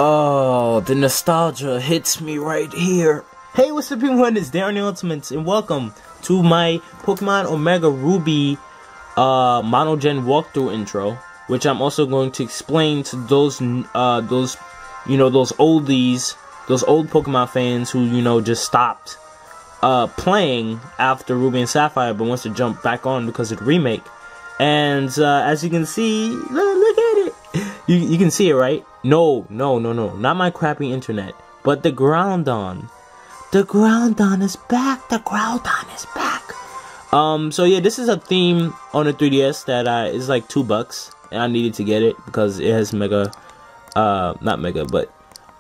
Oh, the nostalgia hits me right here. Hey, what's up everyone, it's Darren the Ultimates, and welcome to my Pokemon Omega Ruby Monogen walkthrough intro, which I'm also going to explain to those oldies, those old Pokemon fans who, just stopped playing after Ruby and Sapphire, but wants to jump back on because of the remake. And as you can see, look at it. You can see it, right? No, not my crappy internet, but the Groudon. The Groudon is back. The Groudon is back. So yeah, this is a theme on the 3DS that is like $2, and I needed to get it because it has Mega, not Mega, but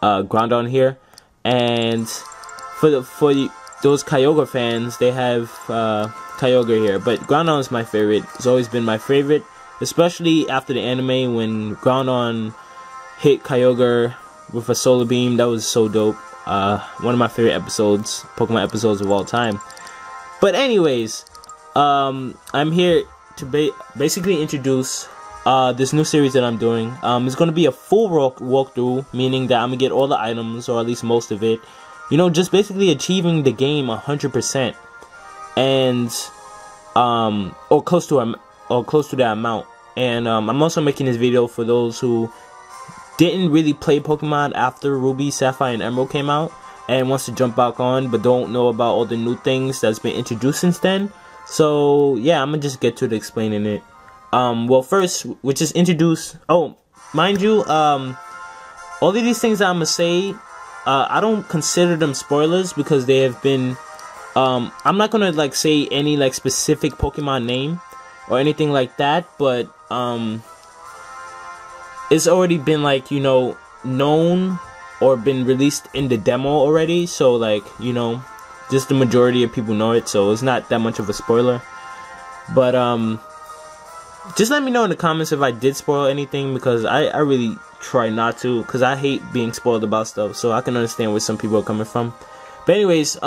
Groudon here. And for those Kyogre fans, they have Kyogre here, but Groudon is my favorite. It's always been my favorite, especially after the anime when Groudon hit Kyogre with a solar beam. That was so dope. One of my favorite episodes, Pokemon episodes of all time. But anyways, I'm here to basically introduce this new series that I'm doing. It's going to be a full walkthrough, meaning that I'm going to get all the items, or at least most of it. Just basically achieving the game 100%. And or close to that amount. And I'm also making this video for those who didn't really play Pokemon after Ruby, Sapphire, and Emerald came out and wants to jump back on but don't know about all the new things that's been introduced since then. So yeah, I'm gonna just get to the explaining it. Well, first, which is introduce. Oh, mind you, all of these things that I'm gonna say, I don't consider them spoilers because they have been. I'm not gonna like say any like specific Pokemon name or anything like that, but it's already been like known or been released in the demo already, so like just the majority of people know it, so it's not that much of a spoiler. But just let me know in the comments if I did spoil anything, because I really try not to, because I hate being spoiled about stuff, so I can understand where some people are coming from. But anyways,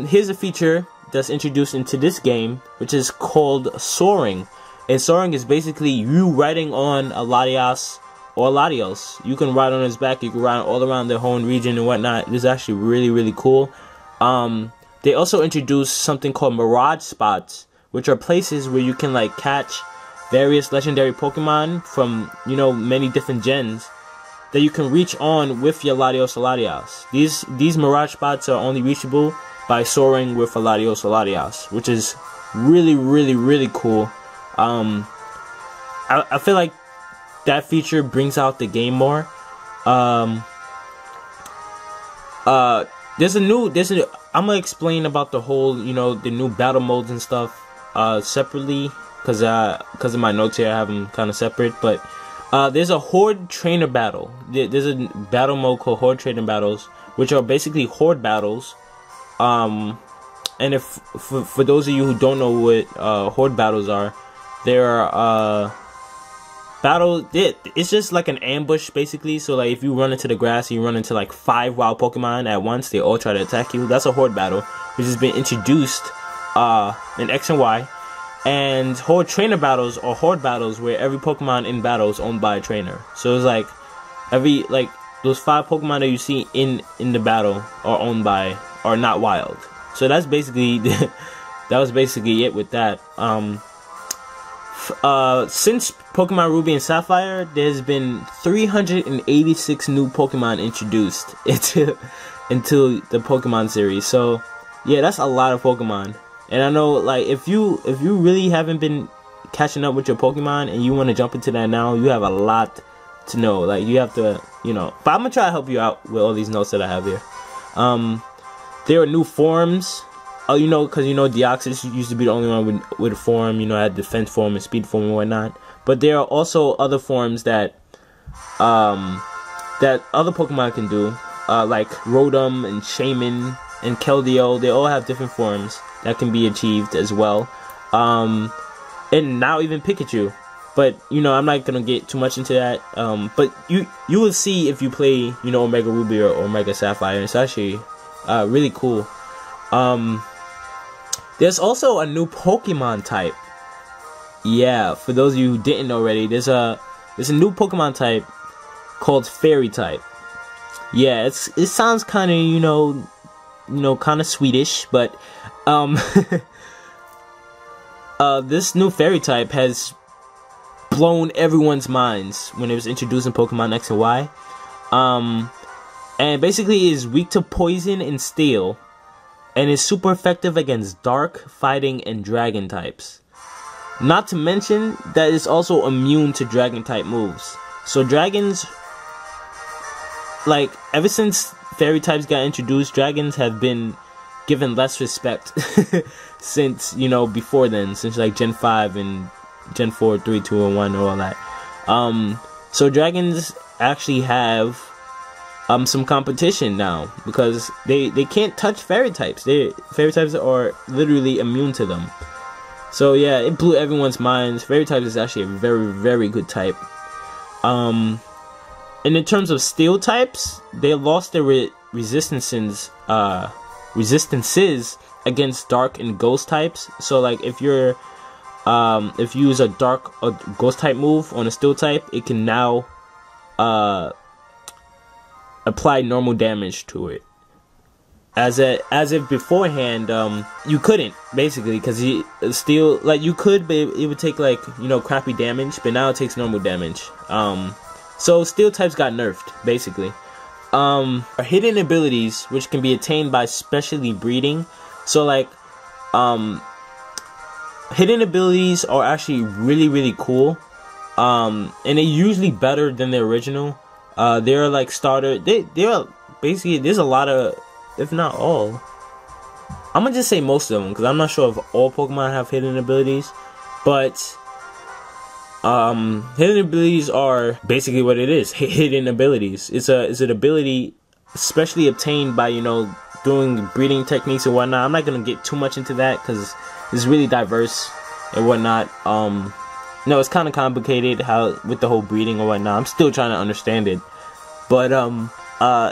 here's a feature that's introduced into this game, which is called Soaring. And Soaring is basically you riding on a Latias or Latios. You can ride on his back, you can ride all around the home region and whatnot. It's actually really cool. They also introduced something called mirage spots, which are places where you can like catch various legendary Pokemon from many different gens that you can reach on with your Latios or Latias. These mirage spots are only reachable by soaring with a Latios or Latias, which is really cool. I feel like that feature brings out the game more. I'm gonna explain about the whole the new battle modes and stuff separately, because of my notes here I have them kind of separate. But there's a horde trainer battle. There's a battle mode called horde trainer battles, which are basically horde battles. And if for those of you who don't know what horde battles are, there are it's just like an ambush basically. So like if you run into the grass and you run into like 5 wild Pokemon at once, they all try to attack you. That's a horde battle, which has been introduced in X and Y. And horde trainer battles are horde battles where every Pokemon in battle is owned by a trainer. So it's like those 5 Pokemon that you see in the battle are owned by, are not wild. So that's basically that was basically it with that. Since Pokemon Ruby and Sapphire, there's been 386 new Pokemon introduced into the Pokemon series. So yeah, that's a lot of Pokemon. And I know, like, if you really haven't been catching up with your Pokemon and you want to jump into that now, you have a lot to know. Like, you have to, But I'm gonna try to help you out with all these notes that I have here. There are new forms. Oh, because Deoxys used to be the only one with a form. Had defense form and speed form and whatnot. But there are also other forms that other Pokemon can do, like Rotom and Shaman and Keldeo. They all have different forms that can be achieved as well. And now even Pikachu. But I'm not gonna get too much into that. But you will see if you play Omega Ruby or Omega Sapphire. It's actually really cool. There's also a new Pokemon type. Yeah, for those of you who didn't know already, there's a new Pokemon type called Fairy type. yeah, it sounds kind of, kind of Swedish, but this new fairy type has blown everyone's minds when it was introduced in Pokemon X and Y. And basically is weak to poison and steel, and is super effective against dark, fighting, and dragon types. Not to mention that it's also immune to dragon type moves. So dragons, like, ever since fairy types got introduced, dragons have been given less respect since, before then, since like Gen 5 and Gen 4, 3, 2, and 1 and all that. So dragons actually have some competition now, because they can't touch fairy types. Fairy types are literally immune to them. So yeah, it blew everyone's minds. Fairy types is actually a very, very good type. And in terms of steel types, they lost their resistances against dark and ghost types. So like if you use a ghost type move on a steel type, it can now apply normal damage to it. As if beforehand, you couldn't, basically, because steel, like, you could, but it would take, like, crappy damage, but now it takes normal damage. So steel types got nerfed, basically. Hidden abilities, which can be attained by specially breeding. So, like, hidden abilities are actually really, really cool. And they're usually better than the original. They're like starter. They're basically, there's a lot of, if not all, I'm gonna just say most of them, because I'm not sure if all Pokemon have hidden abilities, but hidden abilities are basically what it is. Hidden abilities. It's an ability specially obtained by doing breeding techniques and whatnot. I'm not gonna get too much into that because it's really diverse and whatnot. No, it's kind of complicated with the whole breeding or whatnot. I'm still trying to understand it, but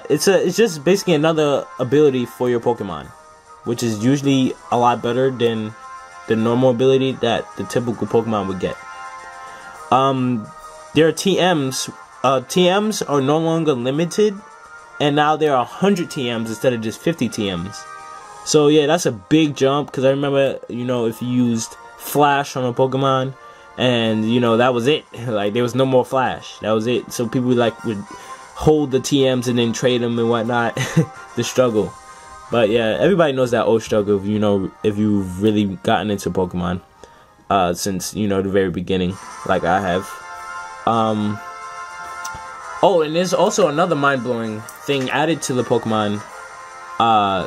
it's just basically another ability for your Pokemon, which is usually a lot better than the normal ability that the typical Pokemon would get. There are TMs. TMs are no longer limited, and now there are 100 TMs instead of just 50 TMs. So yeah, that's a big jump, because I remember, if you used Flash on a Pokemon, and that was it. Like, there was no more Flash. That was it. So people would hold the TMs and then trade them and whatnot. The struggle. But yeah, everybody knows that old struggle if you've really gotten into Pokemon since the very beginning, like I have. Oh, and there's also another mind-blowing thing added to the Pokemon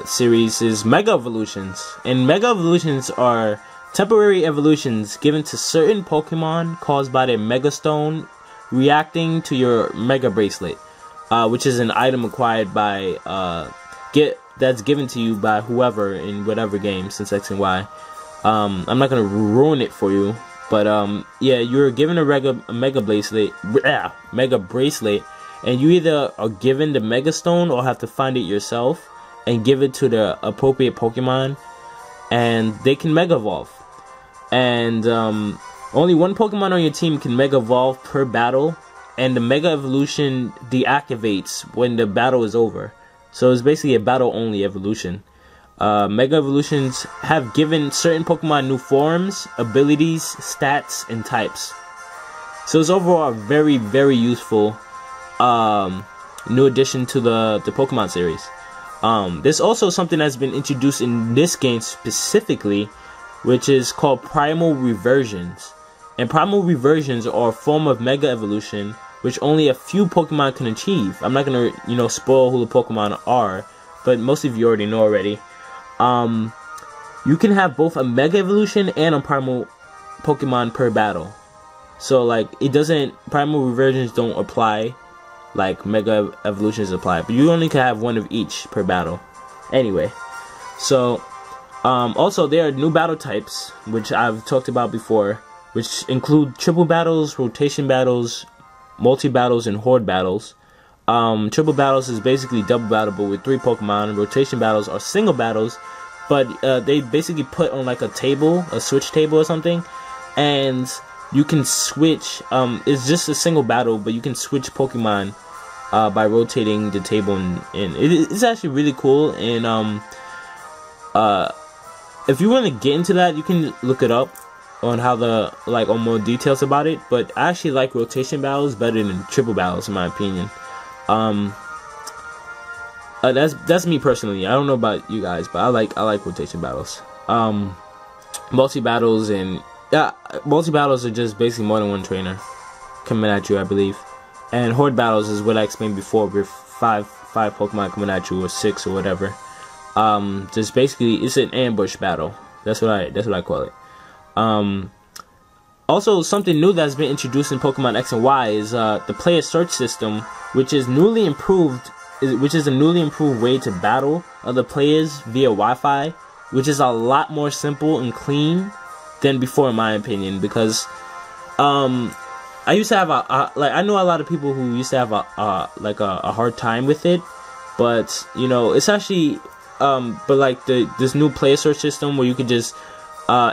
series is Mega Evolutions. And Mega Evolutions are temporary evolutions given to certain Pokemon caused by their Mega Stone reacting to your Mega Bracelet, which is an item acquired by that's given to you by whoever in whatever game since X and Y. I'm not gonna ruin it for you, but yeah, you're given a Mega Bracelet, and you either are given the Mega Stone or have to find it yourself and give it to the appropriate Pokemon, and they can Mega Evolve. And only one Pokemon on your team can Mega Evolve per battle, and the Mega Evolution deactivates when the battle is over. So it's basically a battle-only evolution. Mega Evolutions have given certain Pokemon new forms, abilities, stats, and types. So it's overall a very, very useful new addition to the Pokemon series. There's also something that's been introduced in this game specifically, which is called primal reversions. And primal reversions are a form of Mega Evolution which only a few Pokemon can achieve. I'm not gonna, spoil who the Pokemon are, but most of you already know already. You can have both a Mega Evolution and a primal Pokemon per battle. So like, primal reversions don't apply like Mega Evolutions apply, but you only can have one of each per battle. Anyway, so also there are new battle types, which I've talked about before, which include triple battles, rotation battles, multi-battles, and horde battles. Triple battles is basically double battleable with 3 Pokemon. Rotation battles are single battles, but they basically put on like a table, a switch table or something, and you can switch. It's just a single battle, but you can switch Pokemon by rotating the table, and it's actually really cool. And if you want to get into that, you can look it up on how on more details about it. But I actually like rotation battles better than triple battles, in my opinion. That's me personally. I don't know about you guys, but I like rotation battles. Multi battles are just basically more than one trainer coming at you, I believe. And horde battles is what I explained before, with five Pokemon coming at you, or 6 or whatever. Just basically, it's an ambush battle. That's what I call it. Also, something new that's been introduced in Pokemon X and Y is the player search system, which is a newly improved way to battle other players via Wi-Fi, which is a lot more simple and clean than before, in my opinion. Because I used to have I know a lot of people who used to have a hard time with it, but it's actually this new player search system where you could just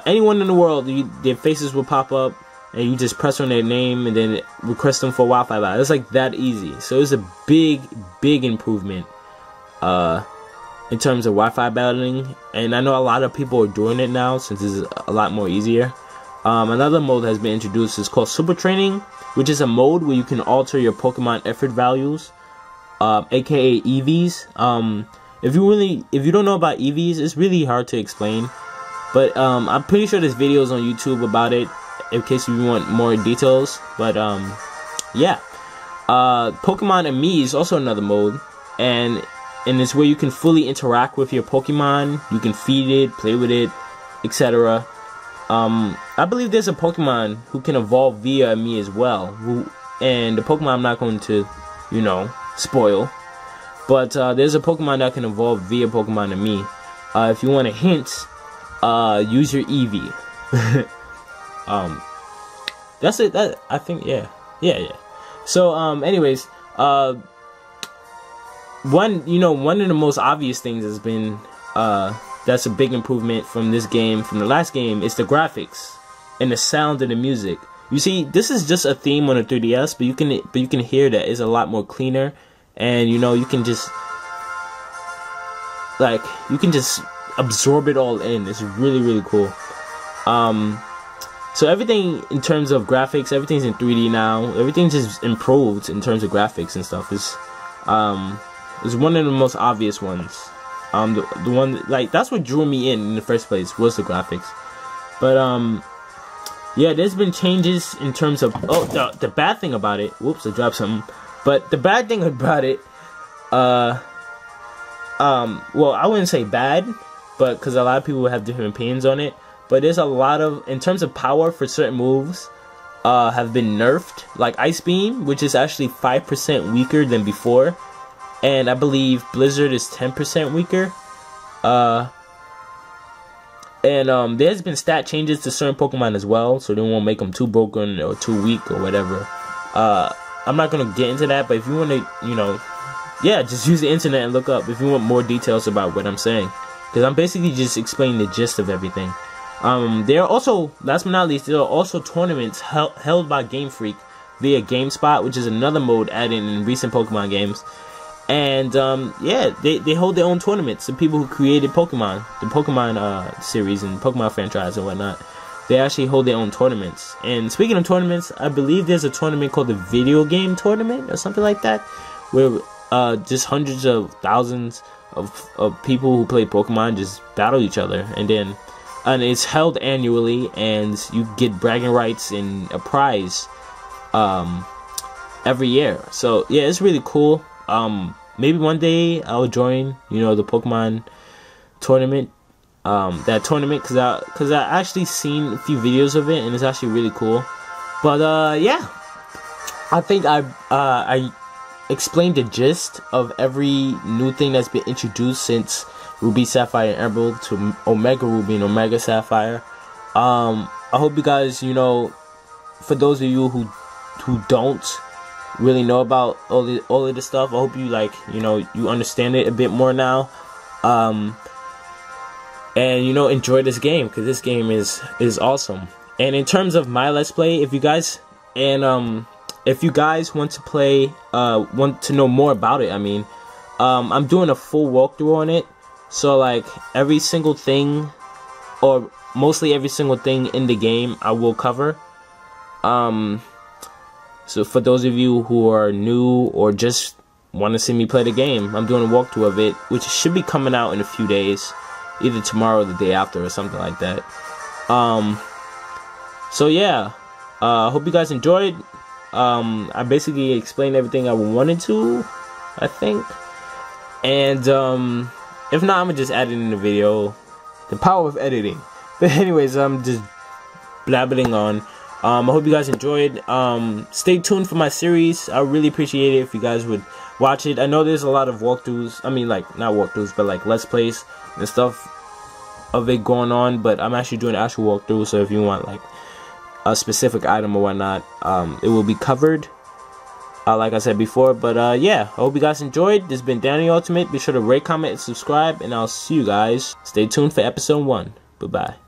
anyone in the world, their faces will pop up, and you just press on their name and then request them for a Wi-Fi battle. It's like that easy. So it's a big improvement in terms of Wi-Fi battling, and I know a lot of people are doing it now since it's a lot more easier. Another mode has been introduced. It's called Super Training, which is a mode where you can alter your Pokemon effort values, aka EVs. If you don't know about EVs, it's really hard to explain, but I'm pretty sure there's videos on YouTube about it in case you want more details. But yeah, Pokemon-amie is also another mode, and it's where you can fully interact with your Pokemon. You can feed it, play with it, etc. I believe there's a Pokemon who can evolve via Amie as well, and the Pokemon I'm not going to, spoil, but there's a Pokemon that can evolve via Pokemon-amie. If you want a hint, use your Eevee. That's it. I think, yeah. So, anyways, one of the most obvious things has been, that's a big improvement from this game, from the last game, is the graphics and the sound of the music. You see, this is just a theme on the 3DS, but you can hear that it's a lot more cleaner, and you can just absorb it all in. It's really cool. So everything in terms of graphics, everything's in 3D now. Everything just improved in terms of graphics and stuff. Is one of the most obvious ones. The one, that's what drew me in the first place, was the graphics. But yeah, there's been changes in terms of the bad thing about it. Whoops, I dropped something. But the bad thing about it, well, I wouldn't say bad, but because a lot of people have different opinions on it. But there's a lot of, in terms of power for certain moves, have been nerfed, like Ice Beam, which is actually 5% weaker than before, and I believe Blizzard is 10% weaker. And there's been stat changes to certain Pokemon as well, so they won't make them too broken or too weak or whatever. I'm not gonna get into that, but if you want to, yeah, just use the internet and look up if you want more details about what I'm saying, because I'm basically just explaining the gist of everything. There are also, last but not least, there are also tournaments held by Game Freak via GameSpot, which is another mode added in recent Pokemon games. And yeah, they hold their own tournaments. The people who created Pokemon, the Pokemon series and Pokemon franchise and whatnot, they actually hold their own tournaments. And speaking of tournaments, I believe there's a tournament called the Video Game Tournament or something like that, where just hundreds of thousands of people who play Pokemon just battle each other, and it's held annually, and you get bragging rights and a prize every year. So yeah, it's really cool. Maybe one day I'll join, the Pokemon tournament, that tournament, cause I actually seen a few videos of it, and it's actually really cool. But yeah, I think I explained the gist of every new thing that's been introduced since Ruby, Sapphire, and Emerald to Omega Ruby and Omega Sapphire. I hope you guys, for those of you who don't really know about all of this stuff, I hope you you understand it a bit more now, and enjoy this game, because this game is awesome. And in terms of my Let's Play, if you guys, and if you guys want to play, want to know more about it, I mean, I'm doing a full walkthrough on it. So like every single thing, or mostly every single thing in the game, I will cover. So for those of you who are new or just want to see me play the game, I'm doing a walkthrough of it, which should be coming out in a few days, either tomorrow or the day after or something like that. So yeah, hope you guys enjoyed. I basically explained everything I wanted to, I think. And if not, I'm gonna just add it in the video. The power of editing. But anyways, I'm just blabbering on. I hope you guys enjoyed. Stay tuned for my series. I really appreciate it if you guys would watch it. I know there's a lot of walkthroughs. I mean, like, not walkthroughs, but like let's plays and stuff of it going on. But I'm actually doing an actual walkthrough. So if you want like a specific item or whatnot, it will be covered. Like I said before. But yeah, I hope you guys enjoyed. This has been Danny Ultimate. Be sure to rate, comment, and subscribe. And I'll see you guys. Stay tuned for episode 1. Bye-bye.